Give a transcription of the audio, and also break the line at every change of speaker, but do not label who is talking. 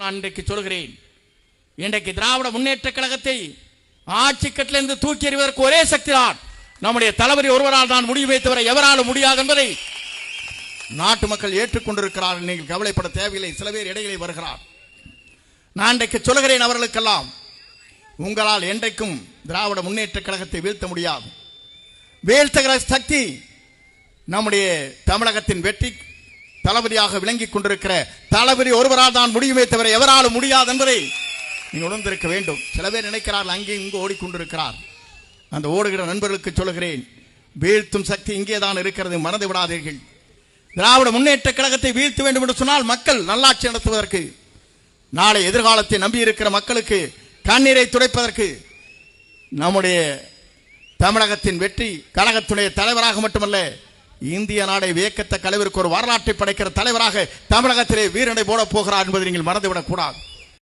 நான் இன்றைக்கு சொல்கிறேன், இன்றைக்கு திராவிட முன்னேற்ற கழகத்தை ஆட்சி கட்டிலிருந்து தூக்கி எறிவதற்கு ஒரே சக்தி தான் நம்முடைய தளபதி ஒருவரால் தான் முடிவை தவிர எவராலும் முடியாது என்பதை நாட்டு மக்கள் ஏற்றுக்கொண்டிருக்கிறார்கள். நீங்கள் கவலைப்பட தேவையில்லை. சில பேர் இடையிலே வருகிறார். நான் இன்றைக்கு சொல்கிறேன் அவர்களுக்கெல்லாம், உங்களால் என்றைக்கும் திராவிட முன்னேற்ற கழகத்தை வீழ்த்த முடியாது. வீழ்த்துகிற சக்தி நம்முடைய தமிழகத்தின் வெற்றி தளபதியாக விளங்கிக் கொண்டிருக்கிற தளபதி ஒருவரால் தான் முடியுமே தவிர எவராலும் முடியாது என்பதை நீங்கள் உணர்ந்திருக்க வேண்டும். சில பேர் நினைக்கிறார்கள் அங்கே இங்கு ஓடிக்கொண்டிருக்கிறார். அந்த ஓடுகிற நண்பர்களுக்கு சொல்லுகிறேன், வீழ்த்தும் சக்தி இங்கே தான் இருக்கிறது, மறந்து விடாதீர்கள். திராவிட முன்னேற்ற கழகத்தை வீழ்த்த வேண்டும் என்று சொன்னால் மக்கள் நல்லாட்சி நடத்துவதற்கு, நாளை எதிர்காலத்தை நம்பியிருக்கிற மக்களுக்கு கண்ணீரை துடைப்பதற்கு, நம்முடைய தமிழகத்தின் வெற்றி கழகத்துடைய தலைவராக மட்டுமல்ல, இந்திய நாடை வியக்கத்தக்க அளவிற்கு ஒரு வரலாற்றை படைக்கிற தலைவராக தமிழகத்திலே வீரனை போட போகிறார் என்பதை நீங்கள் மறந்துவிடக் கூடாது.